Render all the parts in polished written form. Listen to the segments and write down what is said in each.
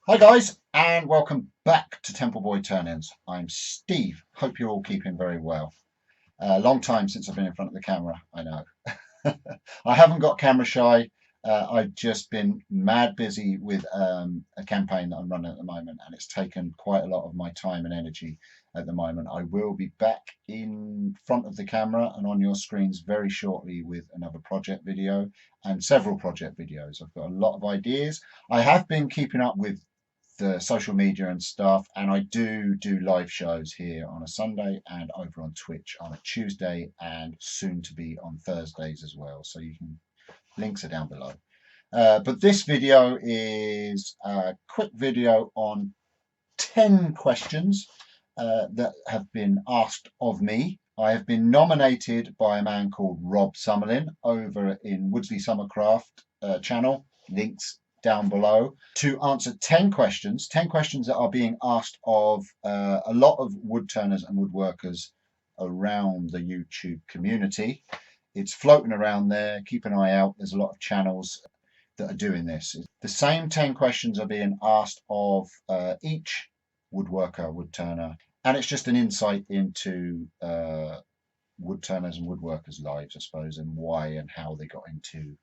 Hi guys, and welcome back to Templeboy Turn-ins. I'm Steve. Hope you're all keeping very well. Long time since I've been in front of the camera, I know. I haven't got camera shy. I've just been mad busy with a campaign that I'm running at the moment, and it's taken quite a lot of my time and energy at the moment. I will be back in front of the camera and on your screens very shortly with another project video and several project videos. I've got a lot of ideas. I have been keeping up with the social media and stuff, and I do live shows here on a Sunday and over on Twitch on a Tuesday and soon to be on Thursdays as well, so you can, links are down below. But this video is a quick video on 10 questions that have been asked of me. I have been nominated by a man called Rob Summerlin over in Woodslee Summercraft channel, links down below, to answer 10 questions that are being asked of a lot of wood turners and woodworkers around the YouTube community. It's floating around there. Keep an eye out. There's a lot of channels that are doing this. The same 10 questions are being asked of each woodworker, wood turner, and it's just an insight into wood turners and woodworkers' lives, I suppose, and why and how they got into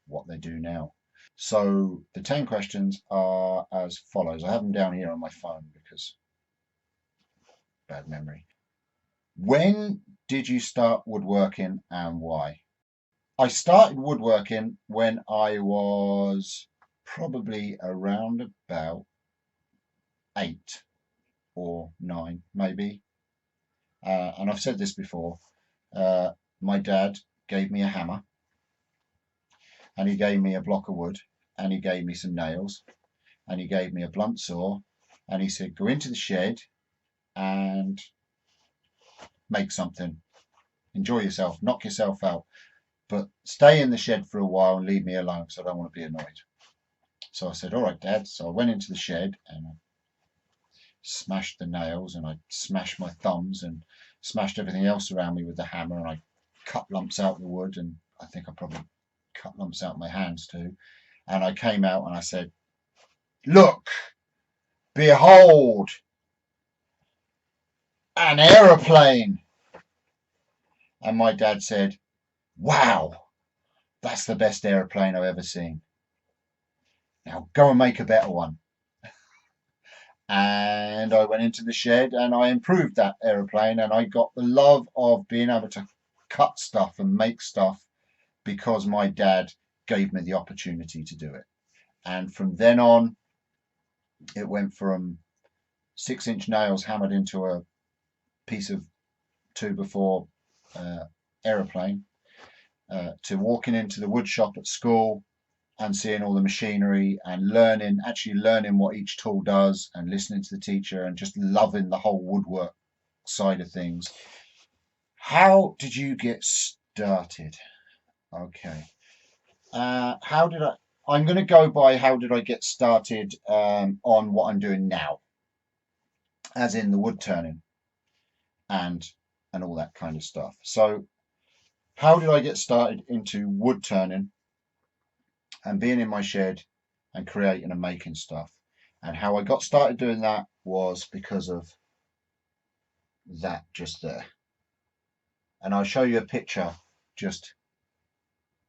what they do now. So the 10 questions are as follows. I have them down here on my phone because bad memory. When did you start woodworking and why? I started woodworking when I was probably around about 8 or 9, maybe. And I've said this before. My dad gave me a hammer, and he gave me a block of wood, and he gave me some nails, and he gave me a blunt saw, and he said, go into the shed and make something. Enjoy yourself, knock yourself out, but stay in the shed for a while and leave me alone because I don't want to be annoyed. So I said, all right, Dad. So I went into the shed and I smashed the nails, and I smashed my thumbs and smashed everything else around me with the hammer, and I cut lumps out the wood, and I think I probably cut lumps out my hands too. And I came out and I said, look, behold, an aeroplane. And my dad said, wow, that's the best aeroplane I've ever seen. Now go and make a better one. And I went into the shed and I improved that aeroplane, and I got the love of being able to cut stuff and make stuff because my dad gave me the opportunity to do it. And from then on, it went from 6-inch nails hammered into a piece of 2x4 aeroplane to walking into the wood shop at school and seeing all the machinery and actually learning what each tool does and listening to the teacher and just loving the whole woodwork side of things. How did you get started? Okay. I'm going to go by how did I get started on what I'm doing now, as in the wood turning and all that kind of stuff. So how did I get started into wood turning and being in my shed and creating and making stuff? And how I got started doing that was because of that just there. And I'll show you a picture just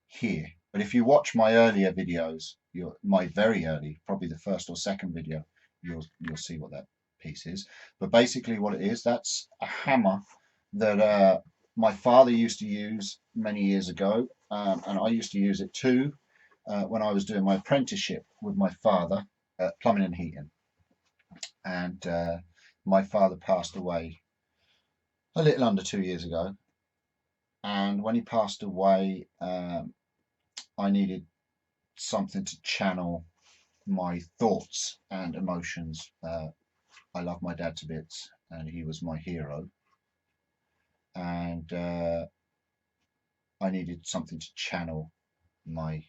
here. But if you watch my earlier videos, my very early, probably the first or second video, you'll see what that piece is. But basically what it is, that's a hammer that my father used to use many years ago, and I used to use it too when I was doing my apprenticeship with my father at plumbing and heating. And my father passed away a little under 2 years ago, and when he passed away, I needed something to channel my thoughts and emotions. I love my dad to bits, and he was my hero, and I needed something to channel my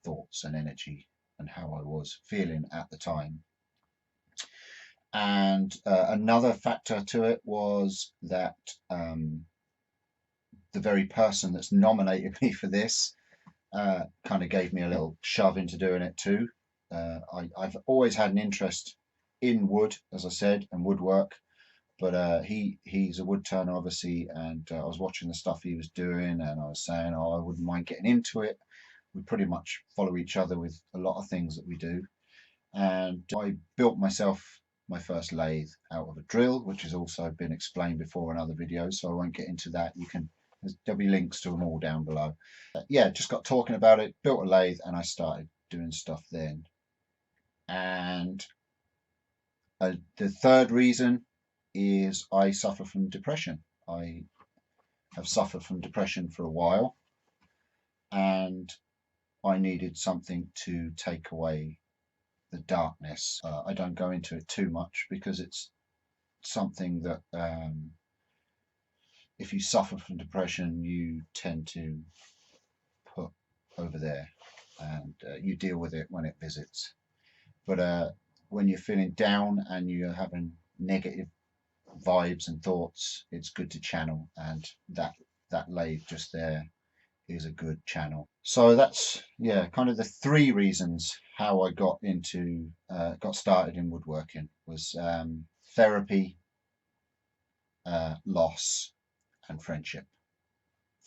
thoughts and energy and how I was feeling at the time. And another factor to it was that the very person that's nominated me for this kind of gave me a little shove into doing it too. I've always had an interest in wood, as I said, and woodwork. But he's a wood turner, obviously, and I was watching the stuff he was doing, and I was saying, oh, I wouldn't mind getting into it. We pretty much follow each other with a lot of things that we do. And I built myself my first lathe out of a drill, which has also been explained before in other videos, so I won't get into that. There'll be links to them all down below. Yeah, just got talking about it, built a lathe, and I started doing stuff then. And the third reason is I suffer from depression. I have suffered from depression for a while, and I needed something to take away the darkness. I don't go into it too much because it's something that if you suffer from depression, you tend to put over there, and you deal with it when it visits. But when you're feeling down and you're having negative vibes and thoughts, it's good to channel, and that lathe just there is a good channel. So that's, yeah, kind of the three reasons how I got started in woodworking was therapy, loss, and friendship.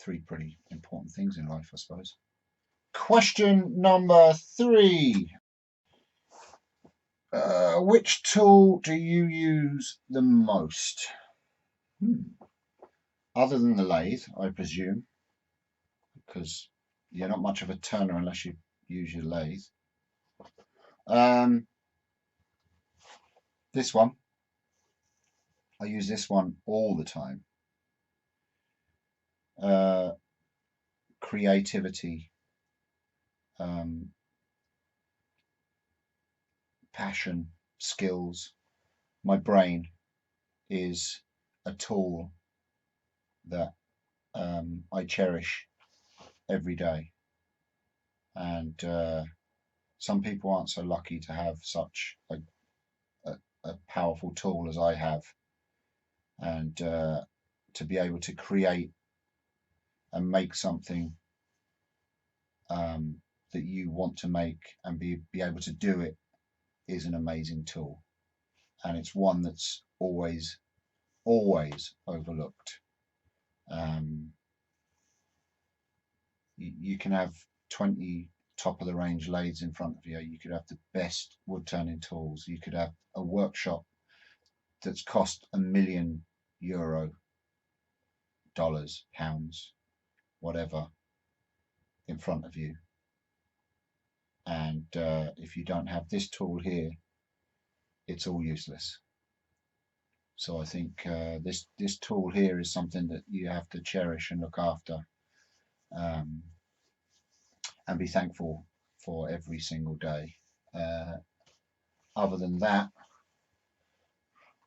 Three pretty important things in life, I suppose. Question number 3. Which tool do you use the most? Other than the lathe, I presume, because you're not much of a turner unless you use your lathe. This one, I use this one all the time. Creativity, passion, skills. My brain is a tool that I cherish every day, and some people aren't so lucky to have such a powerful tool as I have, and to be able to create and make something that you want to make and be able to do it is an amazing tool, and it's one that's always overlooked. You can have 20 top of the range lathes in front of you. You could have the best wood turning tools. You could have a workshop that's cost €1 million, dollars, pounds, whatever, in front of you. And if you don't have this tool here, it's all useless. So I think this tool here is something that you have to cherish and look after, and be thankful for every single day. Other than that,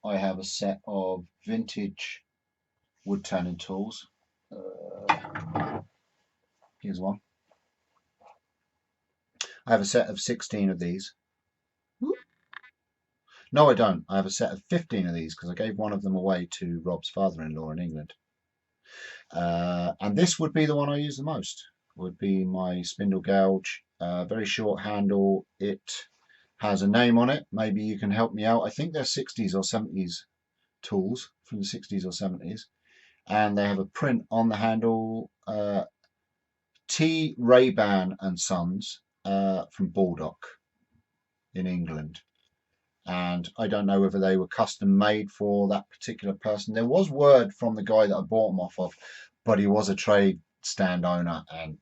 I have a set of vintage wood turning tools. Here's one. I have a set of 16 of these. No, I don't. I have a set of 15 of these because I gave one of them away to Rob's father-in-law in England. And this would be the one I use the most. Would be my spindle gouge. Very short handle. It has a name on it. Maybe you can help me out. I think they're 60s or 70s tools from the 60s or 70s. And they have a print on the handle. T. Ray-Ban and Sons from Baldock in England. And I don't know whether they were custom made for that particular person. There was word from the guy that I bought them off of, but he was a trade stand owner, and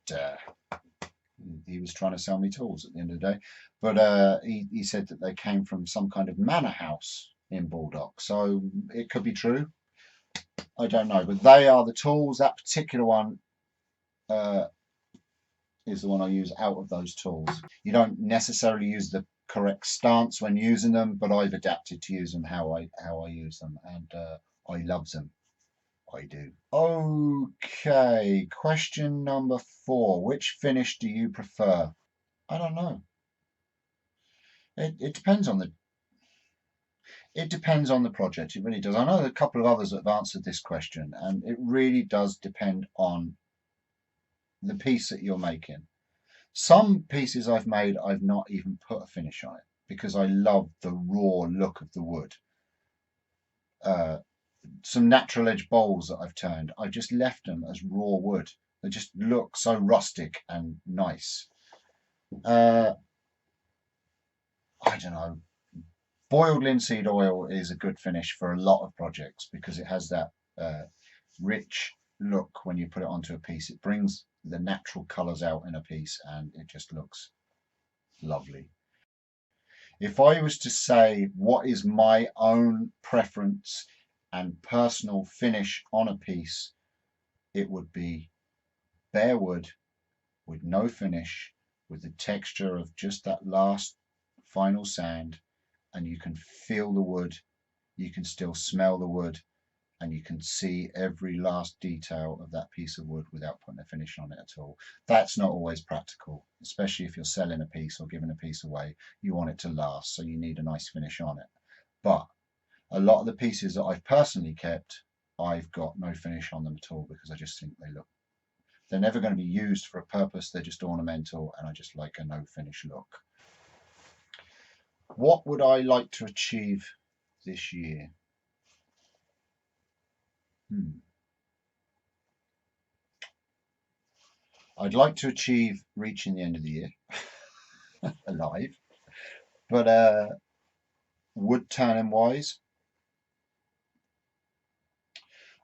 he was trying to sell me tools at the end of the day. But he said that they came from some kind of manor house in Baldock, so it could be true. I don't know, but they are the tools. That particular one is the one I use out of those tools. You don't necessarily use the correct stance when using them, but I've adapted to use them how I use them, and I love them. I do. Okay, question number 4. Which finish do you prefer? I don't know. It depends on the project. It really does. I know a couple of others that have answered this question, and it really does depend on the piece that you're making. Some pieces I've made, I've not even put a finish on it because I love the raw look of the wood. Some natural edge bowls that I've turned, I've just left them as raw wood. They just look so rustic and nice. I don't know. Boiled linseed oil is a good finish for a lot of projects because it has that rich look when you put it onto a piece. It brings the natural colours out in a piece and it just looks lovely. If I was to say what is my own preference and personal finish on a piece, it would be bare wood with no finish, with the texture of just that last final sand, and you can feel the wood, you can still smell the wood, and you can see every last detail of that piece of wood without putting a finish on it at all. That's not always practical, especially if you're selling a piece or giving a piece away. You want it to last, so you need a nice finish on it. But a lot of the pieces that I've personally kept, I've got no finish on them at all because I just think they're never going to be used for a purpose. They're just ornamental, and I just like a no finish look. What would I like to achieve this year? I'd like to achieve reaching the end of the year alive, but wood turning wise,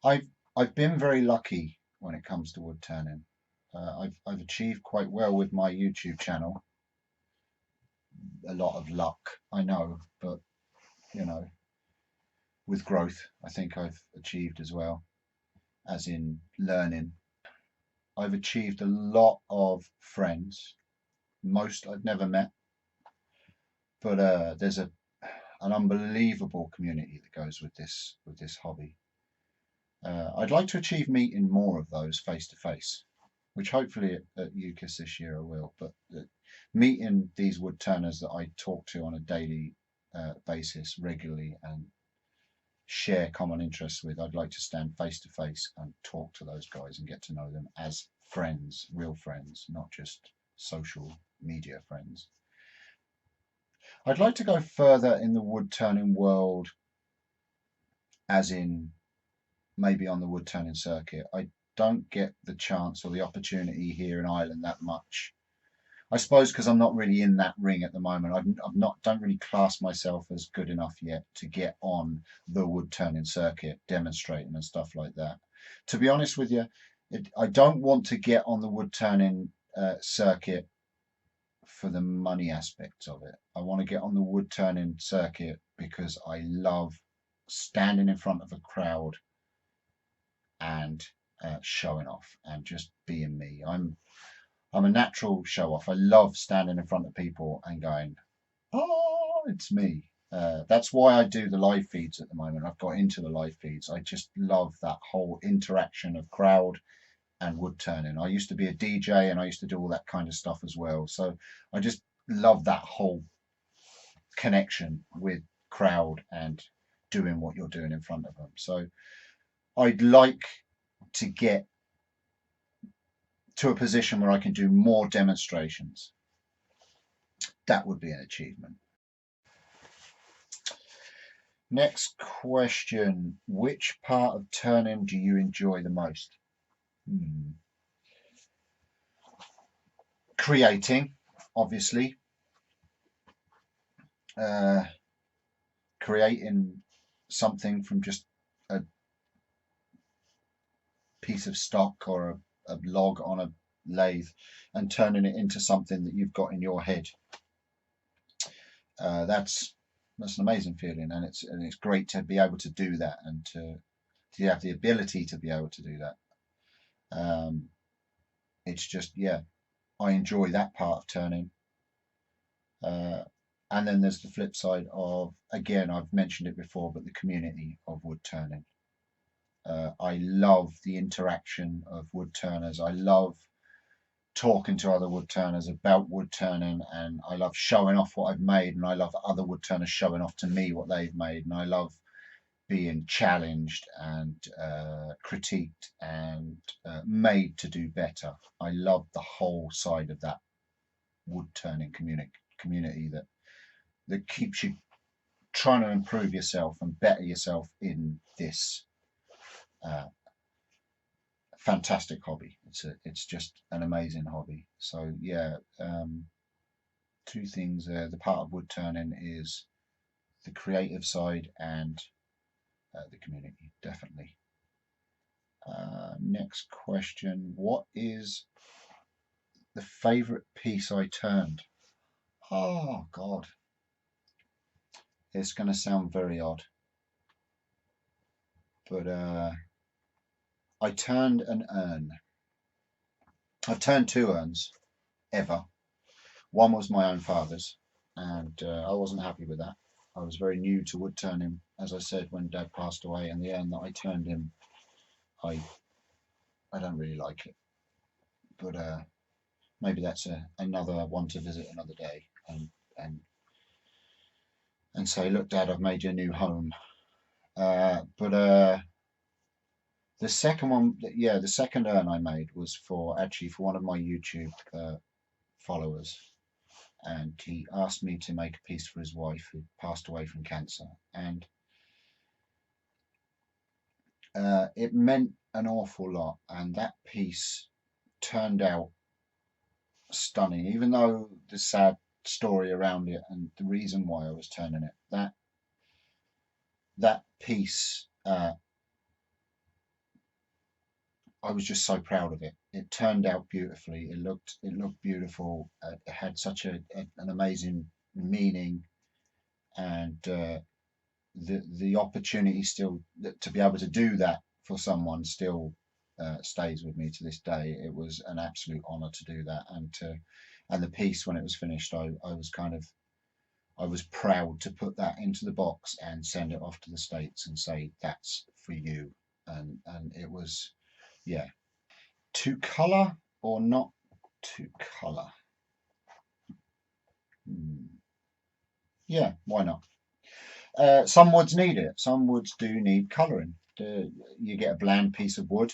I've been very lucky when it comes to wood turning. I've achieved quite well with my YouTube channel. A lot of luck, I know, but you know, with growth, I think I've achieved as well, as in learning. I've achieved a lot of friends, most I've never met, but there's an unbelievable community that goes with this hobby. I'd like to achieve meeting more of those face to face, which hopefully at UCAS this year I will. But meeting these wood turners that I talk to on a daily basis regularly and share common interests with, I'd like to stand face to face and talk to those guys and get to know them as friends, real friends, not just social media friends. I'd like to go further in the wood turning world, as in maybe on the wood turning circuit. I don't get the chance or the opportunity here in Ireland that much. I suppose because I'm not really in that ring at the moment. Don't really class myself as good enough yet to get on the wood turning circuit, demonstrating and stuff like that. To be honest with you, I don't want to get on the wood turning circuit for the money aspects of it. I want to get on the wood turning circuit because I love standing in front of a crowd and showing off and just being me. I'm a natural show off. I love standing in front of people and going, oh, it's me. That's why I do the live feeds at the moment. I've got into the live feeds. I just love that whole interaction of crowd and wood turning. I used to be a DJ and I used to do all that kind of stuff as well. So I just love that whole connection with crowd and doing what you're doing in front of them. So I'd like to get to a position where I can do more demonstrations. That would be an achievement. Next question. Which part of turning do you enjoy the most? Creating, obviously. Creating something from just a piece of stock or a log on a lathe and turning it into something that you've got in your head. That's an amazing feeling, and it's great to be able to do that and to have the ability to be able to do that. It's just, yeah, I enjoy that part of turning. And then there's the flip side of, again, I've mentioned it before, but the community of wood turning. I love the interaction of wood turners. I love talking to other wood turners about wood turning, and I love showing off what I've made, and I love other wood turners showing off to me what they've made, and I love being challenged and critiqued and made to do better. I love the whole side of that wood turning community that keeps you trying to improve yourself and better yourself in this fantastic hobby. It's just an amazing hobby. So yeah, two things there. The part of wood turning is the creative side and the community, definitely. Next question: what is the favorite piece I turned? Oh God, it's going to sound very odd, but I turned an urn. I've turned two urns ever. One was my own father's, and I wasn't happy with that. I was very new to wood turning, as I said, when Dad passed away, and the urn that I turned him, I don't really like it. But maybe that's another one to visit another day, and say, look, Dad, I've made you a new home. But the second one, yeah, the second urn I made was for one of my YouTube followers, and he asked me to make a piece for his wife who passed away from cancer, and it meant an awful lot, and that piece turned out stunning, even though the sad story around it and the reason why I was turning it, that piece, I was just so proud of it. It turned out beautifully. It looked beautiful. It had such an amazing meaning, and the opportunity still to be able to do that for someone still stays with me to this day. It was an absolute honour to do that, and the piece, when it was finished, I was proud to put that into the box and send it off to the States and say, that's for you. And it was, yeah. To colour or not to colour? Yeah, why not? Some woods need it. Some woods do need colouring. You get a bland piece of wood.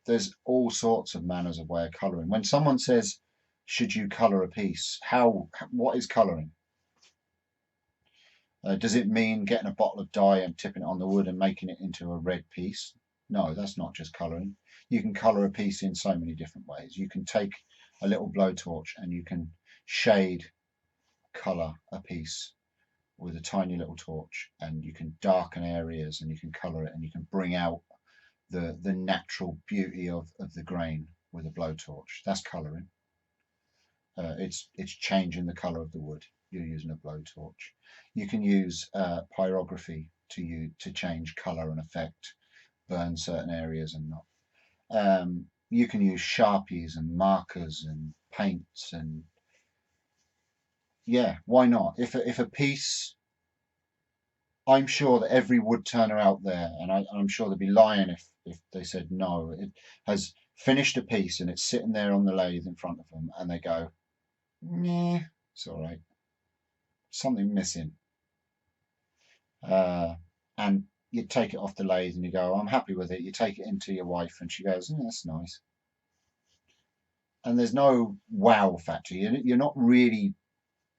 There's all sorts of manners of way of colouring. When someone says, should you colour a piece? What is colouring? Does it mean getting a bottle of dye and tipping it on the wood and making it into a red piece? No, that's not just colouring. You can colour a piece in so many different ways. You can take a little blowtorch and you can shade colour a piece with a tiny little torch, and you can darken areas and you can colour it, and you can bring out the natural beauty of the grain with a blowtorch. That's colouring. It's changing the colour of the wood. You're using a blowtorch. You can use pyrography to change colour and effect, burn certain areas and not. You can use Sharpies and markers and paints, and yeah, why not? If a piece, I'm sure that every wood turner out there, and I'm sure they'd be lying if they said no, it has finished a piece and it's sitting there on the lathe in front of them, and they go, "Meh, it's all right. Something missing." And you take it off the lathe and you go, "I'm happy with it." You take it into your wife and she goes, "That's nice." And there's no wow factor. You're not really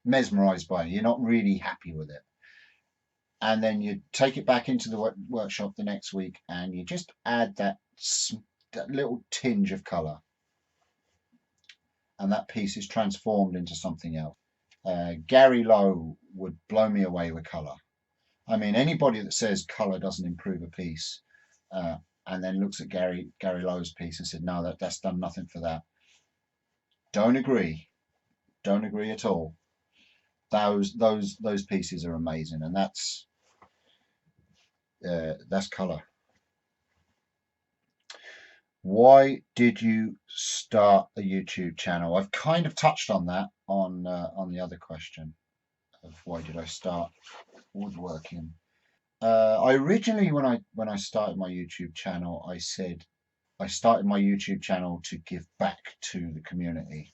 mesmerized by it. You're not really happy with it. And then you take it back into the workshop the next week and you just add that little tinge of color, and that piece is transformed into something else. Gary Lowe would blow me away with color. I mean, anybody that says color doesn't improve a piece and then looks at Gary Lowe's piece and said, no, that's done nothing for that. Don't agree. Don't agree at all. Those pieces are amazing, and that's color. Why did you start a YouTube channel? I've kind of touched on that on the other question of why did I start woodworking. I originally, when I started my YouTube channel, I said I started my YouTube channel to give back to the community.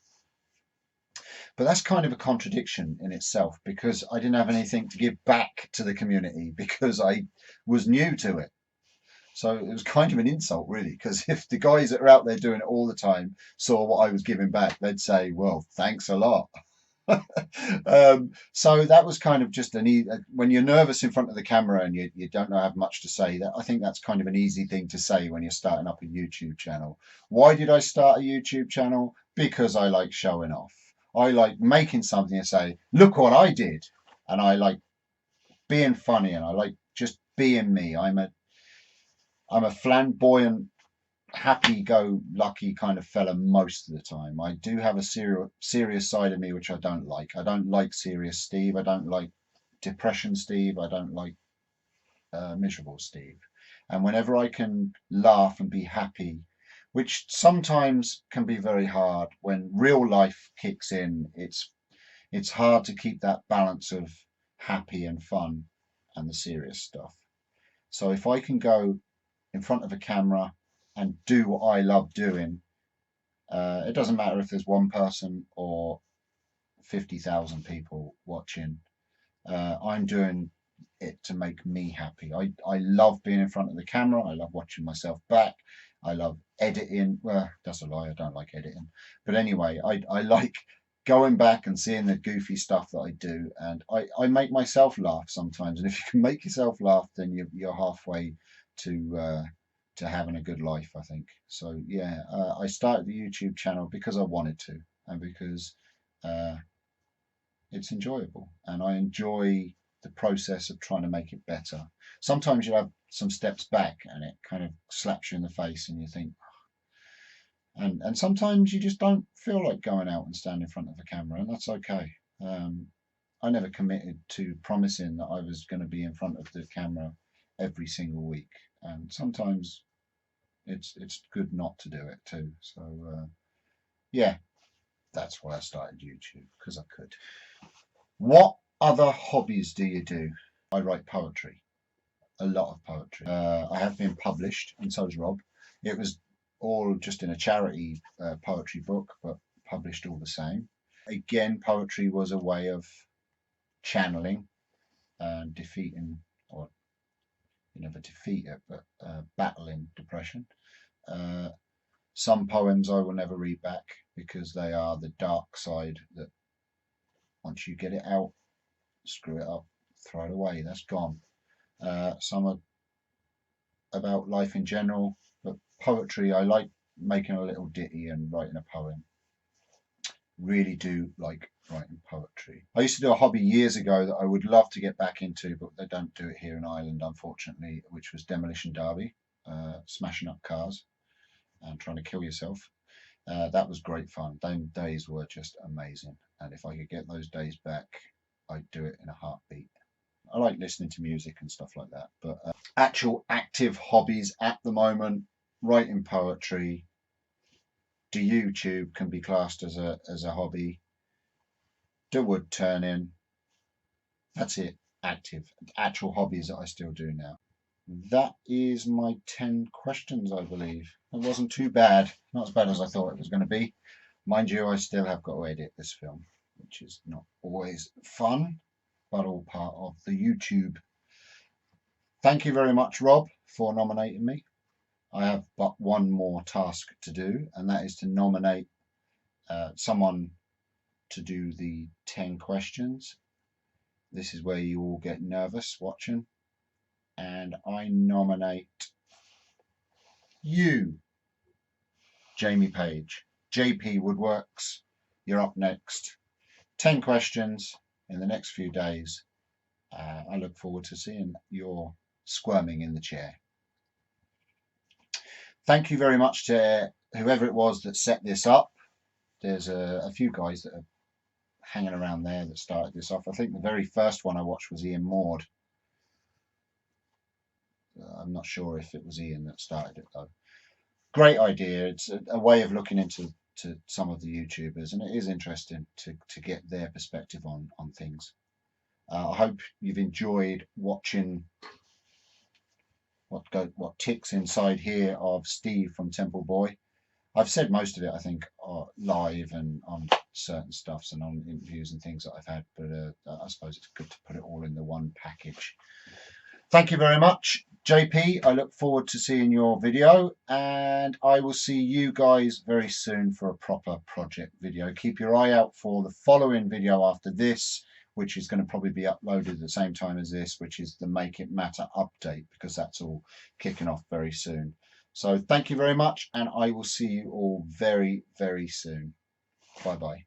But that's kind of a contradiction in itself, because I didn't have anything to give back to the community because I was new to it. So it was kind of an insult, really, because if the guys that are out there doing it all the time saw what I was giving back, they'd say, well, thanks a lot. So that was kind of just when you're nervous in front of the camera and you don't know have much to say, that I think that's kind of an easy thing to say when you're starting up a YouTube channel. Why did I start a YouTube channel? Because I like showing off. I like making something and say, look what I did. And I like being funny, and I like just being me. I'm a flamboyant, happy-go-lucky kind of fella most of the time. I do have a serious side of me which I don't like. I don't like serious Steve. I don't like depression Steve. I don't like miserable Steve. And whenever I can laugh and be happy, which sometimes can be very hard when real life kicks in, it's hard to keep that balance of happy and fun and the serious stuff. So if I can go in front of a camera and do what I love doing, it doesn't matter if there's one person or 50,000 people watching. I'm doing it to make me happy. I love being in front of the camera. I love watching myself back. I love editing. Well, that's a lie. I don't like editing. But anyway, I like going back and seeing the goofy stuff that I do. And I make myself laugh sometimes. And if you can make yourself laugh, then you're halfway to having a good life, I think. So yeah, I started the YouTube channel because I wanted to, and because it's enjoyable, and I enjoy the process of trying to make it better. Sometimes you have some steps back and it kind of slaps you in the face and you think, and sometimes you just don't feel like going out and standing in front of the camera, and that's okay. I never committed to promising that I was going to be in front of the camera every single week, and sometimes it's good not to do it too. So yeah, that's why I started YouTube, because I could. What other hobbies do you do? I write poetry, a lot of poetry. I have been published, and so has Rob. It was all just in a charity poetry book, but published all the same. Again, poetry was a way of channeling and defeating, or you never defeat it, but battling depression. Some poems I will never read back because they are the dark side that once you get it out, screw it up, throw it away, that's gone. Some are about life in general, but poetry, I like making a little ditty and writing a poem. Really do like writing poetry. I used to do a hobby years ago that I would love to get back into, but they don't do it here in Ireland, unfortunately, which was demolition derby, smashing up cars and trying to kill yourself. That was great fun. Those days were just amazing, and if I could get those days back, I'd do it in a heartbeat. I like listening to music and stuff like that, but actual active hobbies at the moment, writing poetry, do YouTube can be classed as a hobby, do wood turning. That's it. Active, actual hobbies that I still do now. That is my 10 questions, I believe. It wasn't too bad, not as bad as I thought it was going to be. Mind you, I still have got to edit this film, which is not always fun, but all part of the YouTube. Thank you very much, Rob, for nominating me. I have but one more task to do, and that is to nominate someone to do the 10 questions. This is where you all get nervous watching, and I nominate you, Jamie Page, JP Woodworks. You're up next. 10 questions in the next few days. I look forward to seeing your squirming in the chair. Thank you very much to whoever it was that set this up. There's a few guys that are hanging around there that started this off. I think the very first one I watched was Ian Maude. I'm not sure if it was Ian that started it though. Great idea. It's a way of looking into some of the YouTubers, and it is interesting to get their perspective on things. I hope you've enjoyed watching what ticks inside here of Steve from Templeboy. I've said most of it, I think, live and on certain stuffs and on interviews and things that I've had, but I suppose it's good to put it all in the one package. Thank you very much. JP, I look forward to seeing your video, and I will see you guys very soon for a proper project video. Keep your eye out for the following video after this, which is going to probably be uploaded at the same time as this, which is the Make It Matter update, because that's all kicking off very soon. So thank you very much, and I will see you all very, very soon. Bye-bye.